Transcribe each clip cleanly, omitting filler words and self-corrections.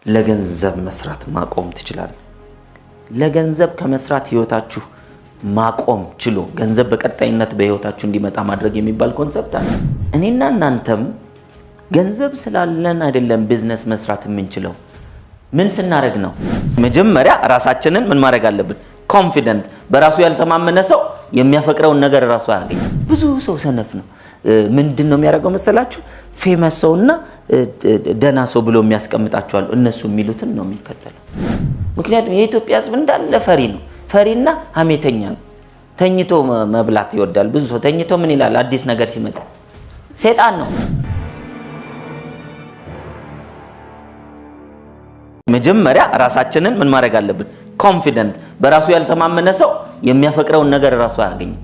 ለገንዘብ መስራት ማቆም ትችላል። ለገንዘብ ከመስራት ህይወታችሁ ማቆም ችሎ ገንዘብ በቀጣይነት በህይወታችሁ እንዲመጣ ማድረግ የሚባል ኮንሰፕት አለ። እኔና እናንተም ገንዘብ ስላለን አይደለም ቢዝነስ መስራት የምንችለው። ምን ስናረግ ነው? መጀመሪያ ራሳችንን ምን ማድረግ አለብን? ኮንፊደንት። በራሱ ያልተማመነ ሰው የሚያፈቅረውን ነገር ራሱ አያገኝ። ብዙ ሰው ሰነፍ ነው። ምንድነው የሚያደርገው መሰላችሁ? ፌመስ ሰውና ደና ሰው ብሎ የሚያስቀምጣቸዋል። እነሱ የሚሉትን ነው የሚከተለው። ምክንያቱም የኢትዮጵያ ህዝብ እንዳለ ፈሪ ነው። ፈሪና ሀሜተኛ ነው። ተኝቶ መብላት ይወዳል። ብዙ ሰው ተኝቶ ምን ይላል? አዲስ ነገር ሲመጣ ሰይጣን ነው። መጀመሪያ ራሳችንን ምን ማድረግ አለብን? ኮንፊደንት። በራሱ ያልተማመነ ሰው የሚያፈቅረውን ነገር ራሱ አያገኝም።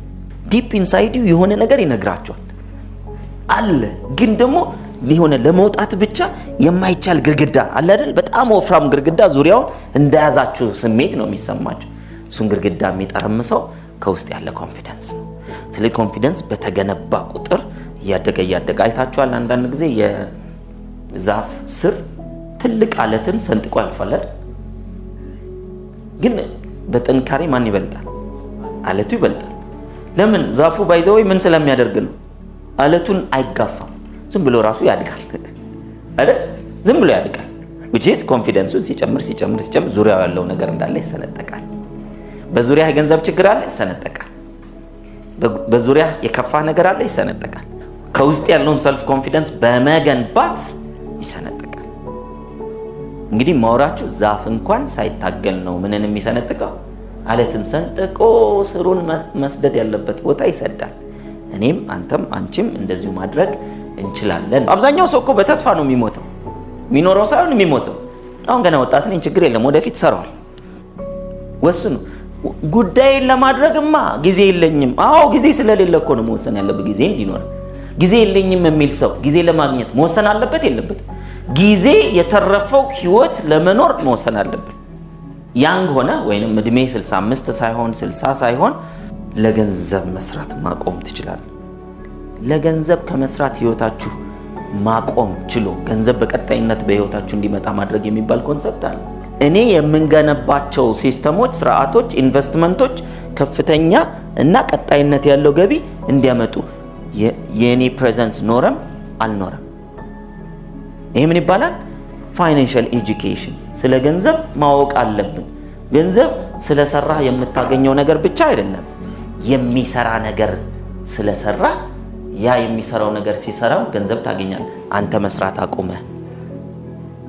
ዲፕ ኢንሳይድ ዩ የሆነ ነገር ይነግራቸዋል አለ። ግን ደግሞ የሆነ ለመውጣት ብቻ የማይቻል ግርግዳ አለ አይደል? በጣም ወፍራም ግርግዳ ዙሪያውን እንደያዛችሁ ስሜት ነው የሚሰማችሁ። እሱን ግርግዳ የሚጠርምሰው ከውስጥ ያለ ኮንፊደንስ ነው። ስለዚህ ኮንፊደንስ በተገነባ ቁጥር እያደገ አይታችኋል። አንዳንድ ጊዜ የዛፍ ስር ትልቅ አለትን ሰንጥቆ ያልፋል። ግን በጥንካሬ ማን ይበልጣል? አለቱ ይበልጣል። ለምን? ዛፉ ባይዘው ምን ስለሚያደርግ ነው? አለቱን አይጋፋም። ዝም ብሎ ራሱ ያድጋል አይደል? ዝም ብሎ ያድጋል። which is ኮንፊደንሱን ሲጨምር ዙሪያው ያለው ነገር እንዳለ ይሰነጠቃል። በዙሪያ የገንዘብ ችግር አለ፣ ይሰነጠቃል። በዙሪያ የከፋ ነገር አለ፣ ይሰነጠቃል። ከውስጥ ያለውን ሰልፍ ኮንፊደንስ በመገንባት ይሰነጠቃል። እንግዲህ ማውራችሁ ዛፍ እንኳን ሳይታገል ነው ምንን የሚሰነጥቀው? አለትን ሰንጥቆ ስሩን መስደድ ያለበት ቦታ ይሰዳል። እኔም አንተም አንቺም እንደዚሁ ማድረግ እንችላለን። አብዛኛው ሰው እኮ በተስፋ ነው የሚሞተው፣ የሚኖረው ሳይሆን የሚሞተው። አሁን ገና ወጣት ነኝ፣ ችግር የለም ወደፊት ሰራዋል። ወስኑ። ጉዳይን ለማድረግማ ጊዜ የለኝም። አዎ ጊዜ ስለሌለ እኮ ነው መወሰን ያለበት ጊዜ እንዲኖር። ጊዜ የለኝም የሚል ሰው ጊዜ ለማግኘት መወሰን አለበት የለበት? ጊዜ የተረፈው ህይወት ለመኖር መወሰን አለበት። ያንግ ሆነ ወይንም እድሜ 65 ሳይሆን 60 ሳይሆን ለገንዘብ መስራት ማቆም ትችላል። ለገንዘብ ከመስራት ህይወታችሁ ማቆም ችሎ ገንዘብ በቀጣይነት በህይወታችሁ እንዲመጣ ማድረግ የሚባል ኮንሰፕት አለ። እኔ የምንገነባቸው ሲስተሞች፣ ስርዓቶች፣ ኢንቨስትመንቶች ከፍተኛ እና ቀጣይነት ያለው ገቢ እንዲያመጡ የኔ ፕሬዘንስ ኖረም አልኖረም። ይሄ ምን ይባላል? ፋይናንሻል ኤጁኬሽን። ስለ ገንዘብ ማወቅ አለብን። ገንዘብ ስለሰራ የምታገኘው ነገር ብቻ አይደለም፣ የሚሰራ ነገር ስለሰራ ያ የሚሰራው ነገር ሲሰራው ገንዘብ ታገኛለህ። አንተ መስራት አቁመ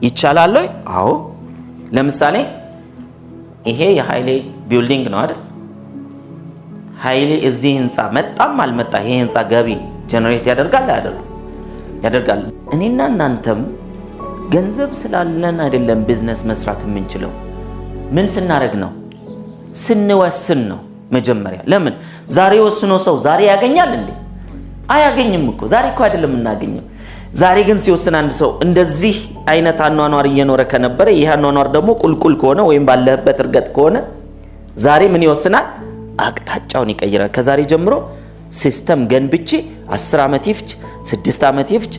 ይቻላል ወይ? አዎ። ለምሳሌ ይሄ የኃይሌ ቢልዲንግ ነው አይደል? ኃይሌ እዚህ ህንፃ መጣም አልመጣ ይሄ ህንፃ ገቢ ጀነሬት ያደርጋል አይደል? ያደርጋል። እኔና እናንተም ገንዘብ ስላለን አይደለም ቢዝነስ መስራት የምንችለው። ምን ስናረግ ነው? ስንወስን ነው መጀመሪያ። ለምን? ዛሬ ወስኖ ሰው ዛሬ ያገኛል እንዴ? አያገኝም እኮ። ዛሬ እኮ አይደለም እናገኘው። ዛሬ ግን ሲወስን አንድ ሰው እንደዚህ አይነት አኗኗር እየኖረ ከነበረ ይሄ አኗኗር ደግሞ ቁልቁል ከሆነ ወይም ባለበት እርገጥ ከሆነ ዛሬ ምን ይወስናል? አቅጣጫውን ይቀይራል። ከዛሬ ጀምሮ ሲስተም ገንብቼ 10 ዓመት ይፍጅ፣ 6 ዓመት ይፍጅ፣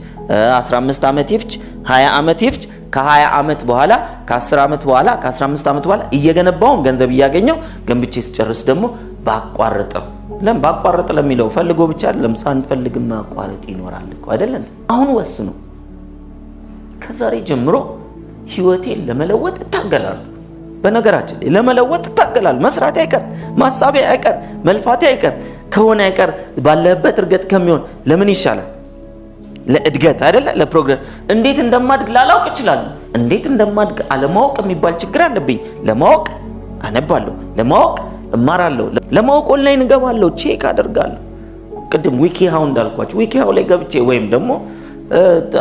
15 ዓመት ይፍጅ፣ 20 ዓመት ይፍጅ፣ ከ20 ዓመት በኋላ ከ10 ዓመት በኋላ ከ15 ዓመት በኋላ እየገነባውን ገንዘብ እያገኘው ገንብቼ ስጨርስ ደግሞ ባቋርጠው። ለምን ባቋርጥ ለሚለው ፈልጎ ብቻ አይደለም፣ ሳንፈልግም ማቋረጥ ይኖራል እኮ አይደለም? አሁን ወስኑ። ከዛሬ ጀምሮ ህይወቴን ለመለወጥ እታገላለሁ። በነገራችን ላይ ለመለወጥ እታገላለሁ። መስራት አይቀር፣ ማሳቢያ አይቀር፣ መልፋቴ አይቀር ከሆነ አይቀር ባለበት እርገጥ ከሚሆን ለምን ይሻላል? ለእድገት አይደለ? ለፕሮግረስ። እንዴት እንደማድግ ላላውቅ እችላለሁ። እንዴት እንደማድግ አለማወቅ የሚባል ችግር አለብኝ። ለማወቅ አነባለሁ፣ ለማወቅ እማራለሁ፣ ለማወቅ ኦንላይን እገባለሁ፣ ቼክ አደርጋለሁ። ቅድም ዊኪሃው እንዳልኳችሁ ዊኪሃው ላይ ገብቼ ወይም ደግሞ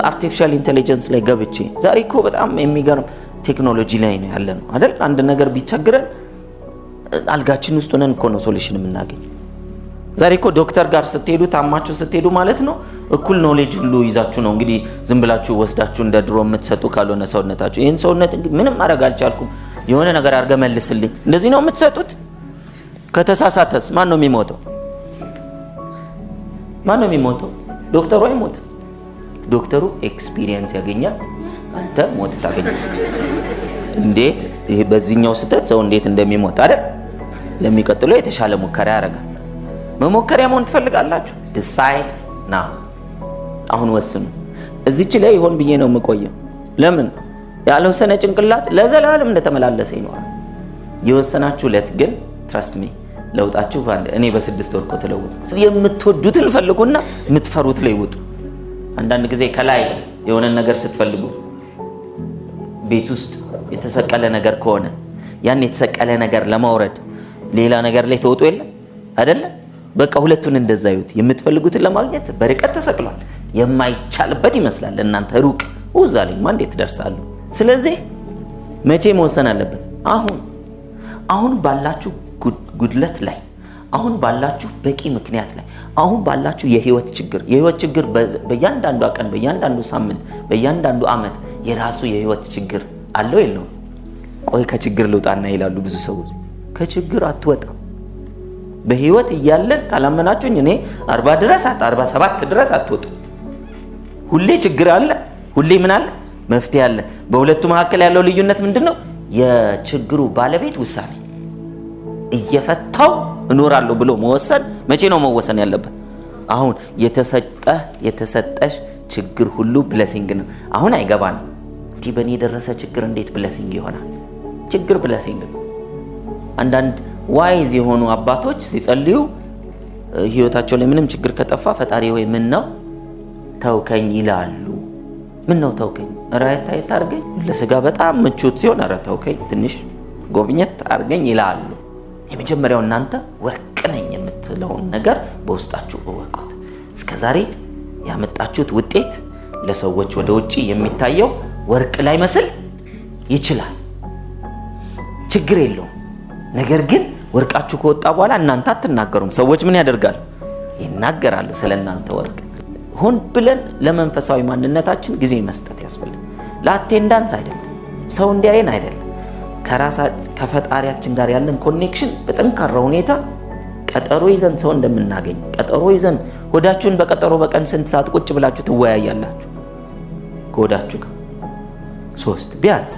አርቲፊሻል ኢንተለጀንስ ላይ ገብቼ ዛሬ እኮ በጣም የሚገርም ቴክኖሎጂ ላይ ነው ያለ ነው አይደል? አንድ ነገር ቢቸግረን አልጋችን ውስጥ ሆነን እኮ ነው ሶሉሽን የምናገኝ። ዛሬ እኮ ዶክተር ጋር ስትሄዱ ታማችሁ ስትሄዱ ማለት ነው እኩል ኖሌጅ ሁሉ ይዛችሁ ነው እንግዲህ ዝም ብላችሁ ወስዳችሁ እንደ ድሮ የምትሰጡ ካልሆነ ሰውነታችሁ ይሄን ሰውነት እንግዲህ ምንም ማድረግ አልቻልኩም የሆነ ነገር አድርገ መልስልኝ እንደዚህ ነው የምትሰጡት። ከተሳሳተስ ማን ነው የሚሞተው? ማን ነው የሚሞተው? ዶክተሩ አይሞት። ዶክተሩ ኤክስፒሪየንስ ያገኛል፣ አንተ ሞት ታገኛለህ። እንዴት ይሄ በዚህኛው ስተት ሰው እንዴት እንደሚሞት አይደል? ለሚቀጥለው የተሻለ ሙከራ ያደርጋል። መሞከሪያ መሆን ትፈልጋላችሁ? ዲሳይድ ናው። አሁን ወስኑ። እዚች ላይ ይሆን ብዬ ነው የምቆየው። ለምን ያልወሰነ ጭንቅላት ለዘላለም እንደተመላለሰ ይኖራል። የወሰናችሁለት ግን ትረስት ሚ ለውጣችሁ ባንድ እኔ በ6 ወር ተለውጡ። የምትወዱትን ፈልጉና የምትፈሩት ላይ ውጡ። አንዳንድ ጊዜ ከላይ የሆነ ነገር ስትፈልጉ ቤት ውስጥ የተሰቀለ ነገር ከሆነ ያን የተሰቀለ ነገር ለማውረድ ሌላ ነገር ላይ ተወጡ የለ አይደለ? በቃ ሁለቱን እንደዛ ይዩት። የምትፈልጉትን ለማግኘት በርቀት ተሰቅሏል። የማይቻልበት ይመስላል እናንተ ሩቅ ወዛለኝ ማን እንዴት ደርሳሉ? ስለዚህ መቼ መወሰን አለብን? አሁን ባላችሁ ጉድለት ላይ፣ አሁን ባላችሁ በቂ ምክንያት ላይ፣ አሁን ባላችሁ የህይወት ችግር በእያንዳንዱ ቀን፣ በእያንዳንዱ ሳምንት፣ በእያንዳንዱ አመት የራሱ የህይወት ችግር አለው የለው? ቆይ ከችግር ልውጣና ይላሉ ብዙ ሰዎች። ከችግር አትወጣም። በህይወት እያለን ካላመናችሁኝ እኔ 40 ድረስ 47 ድረስ አትወጡ። ሁሌ ችግር አለ፣ ሁሌ ምን አለ? መፍትሄ አለ። በሁለቱ መካከል ያለው ልዩነት ምንድነው? የችግሩ ባለቤት ውሳኔ። እየፈታው እኖራለሁ ብሎ መወሰን መቼ ነው መወሰን ያለበት? አሁን የተሰጠሽ ችግር ሁሉ ብሌሲንግ ነው። አሁን አይገባንም። እንዲህ በእኔ የደረሰ ችግር እንዴት ብሌሲንግ ይሆናል? ችግር ብሌሲንግ ነው። አንዳንድ ዋይዝ የሆኑ አባቶች ሲጸልዩ ህይወታቸው ላይ ምንም ችግር ከጠፋ ፈጣሪ ወይ ምን ነው ተውከኝ ይላሉ። ምን ነው ተውከኝ? ራይት አርገኝ። ለስጋ በጣም ምቾት ሲሆን ኧረ ተውከኝ ትንሽ ጎብኘት አርገኝ ይላሉ። የመጀመሪያው እናንተ ወርቅ ነኝ የምትለውን ነገር በውስጣችሁ እወቁት። እስከዛሬ ያመጣችሁት ውጤት ለሰዎች ወደ ውጪ የሚታየው ወርቅ ላይ መስል ይችላል፣ ችግር የለውም። ነገር ግን ወርቃችሁ ከወጣ በኋላ እናንተ አትናገሩም። ሰዎች ምን ያደርጋሉ? ይናገራሉ ስለናንተ ወርቅ። ሆን ብለን ለመንፈሳዊ ማንነታችን ጊዜ መስጠት ያስፈልጋል። ለአቴንዳንስ አይደለም፣ ሰው እንዲያየን አይደለም። ከፈጣሪያችን ጋር ያለን ኮኔክሽን በጠንካራ ሁኔታ ቀጠሮ ይዘን ሰው እንደምናገኝ ቀጠሮ ይዘን ሆዳችሁን በቀጠሮ በቀን ስንት ሰዓት ቁጭ ብላችሁ ትወያያላችሁ? ከሆዳችሁ ጋር 3 ቢያንስ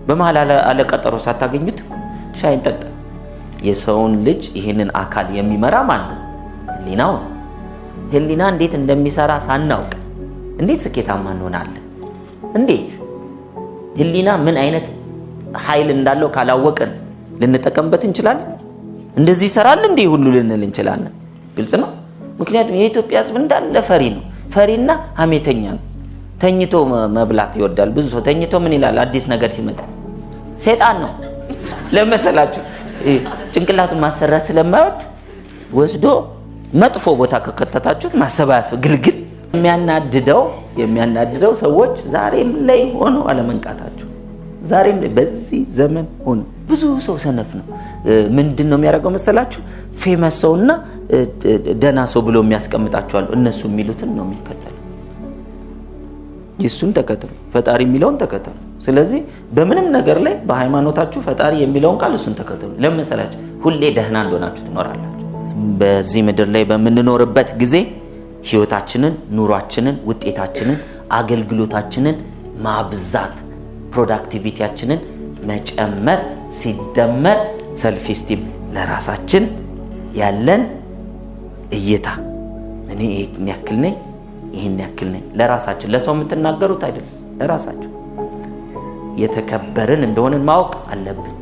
በመሃል አለ ቀጠሮ ሳታገኙት ሻይ እንጠጣ። የሰውን ልጅ ይሄንን አካል የሚመራ ማን ነው? ህሊናው። ህሊና እንዴት እንደሚሰራ ሳናውቅ እንዴት ስኬታማ እንሆናለን? እንዴት ህሊና ምን አይነት ኃይል እንዳለው ካላወቅን ልንጠቀምበት እንችላለን? እንደዚህ ይሰራል እንዴ ሁሉ ልንል እንችላለን። ግልጽ ነው። ምክንያቱም የኢትዮጵያ ህዝብ እንዳለ ፈሪ ነው። ፈሪና ሐሜተኛ ነው። ተኝቶ መብላት ይወዳል። ብዙ ሰው ተኝቶ ምን ይላል? አዲስ ነገር ሲመጣ ሰይጣን ነው ለመሰላችሁ። ጭንቅላቱን ማሰራት ስለማይወድ ወስዶ መጥፎ ቦታ ከከተታችሁት ማሰባያስ ግልግል። የሚያናድደው ሰዎች ዛሬም ላይ ሆኖ አለመንቃታቸው። ዛሬም ላይ በዚህ ዘመን ሆኖ ብዙ ሰው ሰነፍ ነው። ምንድነው የሚያደርገው መሰላችሁ? ፌመስ ሰውና ደና ሰው ብሎ የሚያስቀምጣቸዋል። እነሱ የሚሉትን ነው የሚከተለው። ኢየሱስን ተከተሉ፣ ፈጣሪ የሚለውን ተከተሉ። ስለዚህ በምንም ነገር ላይ በሃይማኖታችሁ ፈጣሪ የሚለውን ቃል እሱን ተከተሉ። ለምን መሰላችሁ? ሁሌ ደህና እንደሆናችሁ ትኖራላችሁ። በዚህ ምድር ላይ በምንኖርበት ጊዜ ህይወታችንን፣ ኑሯችንን፣ ውጤታችንን፣ አገልግሎታችንን ማብዛት፣ ፕሮዳክቲቪቲያችንን መጨመር ሲደመር ሰልፍ ስቲም ለራሳችን ያለን እይታ እኔ ይሄን ያክል ነኝ፣ ይሄን ያክል ነኝ። ለራሳችን ለሰው የምትናገሩት አይደለም፣ ለራሳችሁ የተከበርን እንደሆነን ማወቅ አለብን።